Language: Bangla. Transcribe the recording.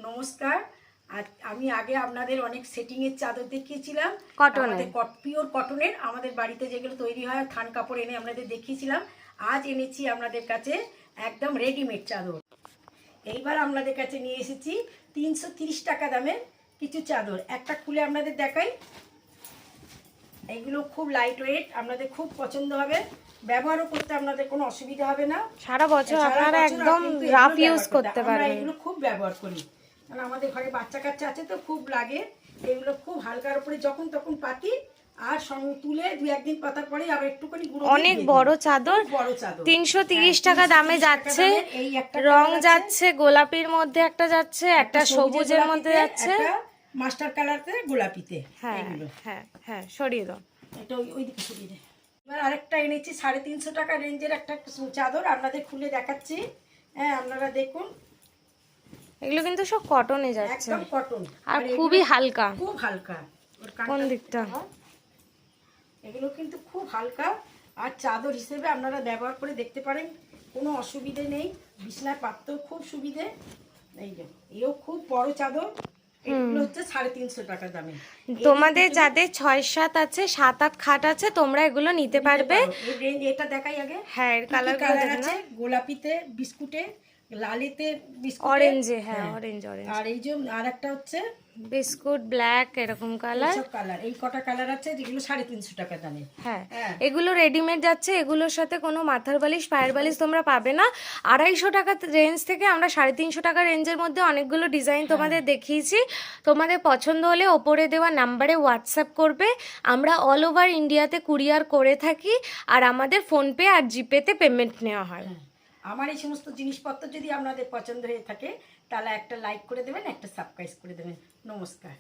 নমস্কার। আর আমি আগে আপনাদের অনেক সেটিংয়ের চাদর দেখিয়েছিলাম, কটনের, পিওর কটনের, আমাদের বাড়িতে যেগুলো তৈরি হয় থান কাপড় এনে আপনাদের দেখিয়েছিলাম। আজ এনেছি আপনাদের কাছে একদম রেডিমেড চাদর। এইবার আপনাদের কাছে নিয়ে এসেছি 330 টাকা দামের কিছু চাদর। একটা খুলে আপনাদের দেখাই। এইগুলো খুব লাইট ওয়েট, আপনাদের খুব পছন্দ হবে, ব্যবহারও করতে আপনাদের কোনো অসুবিধা হবে না। সারা বছর আপনারা একদম রাফ ইউজ করতে পারবেন। আমরা এগুলো খুব ব্যবহার করি, কারণ আমাদের ঘরে বাচ্চা কাচ্চা আছে তো খুব লাগে। এগুলো খুব হালকার উপরে যখন তখন পাতি, আর সঙ্গে তুলে দু একদিন পাতার পরে আবার একটুখানি গুঁড়ো অনেক বড় চাদর, 330 টাকা দামে যাচ্ছে। রং যাচ্ছে গোলাপির মধ্যে, একটা যাচ্ছে, একটা সবুজের মধ্যে যাচ্ছে, মাস্টার কালারতে গোলাপিতে। হ্যাঁ হ্যাঁ হ্যাঁ, সরিয়ে দাও এটা, ওইদিকে সরিয়ে দে। এবার আরেকটা এনেছি 350 টাকা রেঞ্জের একটা চাদর, আপনাদের খুলে দেখাচ্ছি। হ্যাঁ, আপনারা দেখুন। এগুলো কিন্তু সব কটনে যাচ্ছে, একদম কটন, আর খুবই হালকা। খুব হালকা। কোন দিকটা? এগুলো কিন্তু খুব হালকা, আর চাদর হিসেবে আপনারা ব্যবহার করে দেখতে পারেন, কোনো অসুবিধে নেই। বিছনায় পাততেও খুব সুবিধে। এই যে এও খুব বড় চাদর, এগুলো হচ্ছে 350 টাকা দামে। তোমাদের যাদের 6-7 আছে, 7-8 খাট আছে, তোমরা এগুলো নিতে পারবে। এই রেঞ্জ, এটা দেখাই আগে। হ্যাঁ, এর কালার আছে গোলাপিতে, বিস্কুটে, লালিতে, বিস্কুট, অরেঞ্জে। হ্যাঁ, অরেঞ্জ। আর এই যে আরেকটা হচ্ছে বিস্কুট ব্ল্যাক, এরকম কালার। সব কালার, এই কটা কালার আছে যেগুলো 350 টাকা দামে। হ্যাঁ, এগুলো রেডিমেড যাচ্ছে। এগুলোর সাথে কোনো মাথার বালিশ, পায়ের বালিশ তোমরা পাবে না। 250 টাকা রেঞ্জ থেকে আমরা 350 টাকা রেঞ্জের মধ্যে অনেকগুলো ডিজাইন তোমাদের দেখিয়েছি। তোমাদের পছন্দ হলে ওপরে দেওয়া নাম্বারে হোয়াটসঅ্যাপ করবে। আমরা অল ওভার ইন্ডিয়াতে কুরিয়ার করে থাকি, আর আমাদের ফোনপে আর জিপেতে পেমেন্ট নেওয়া হয়। আমার এই সমস্ত জিনিসপত্র যদি আপনাদের পছন্দ হয়ে থাকে, তাহলে একটা লাইক করে দেবেন, একটা সাবস্ক্রাইব করে দেবেন। নমস্কার।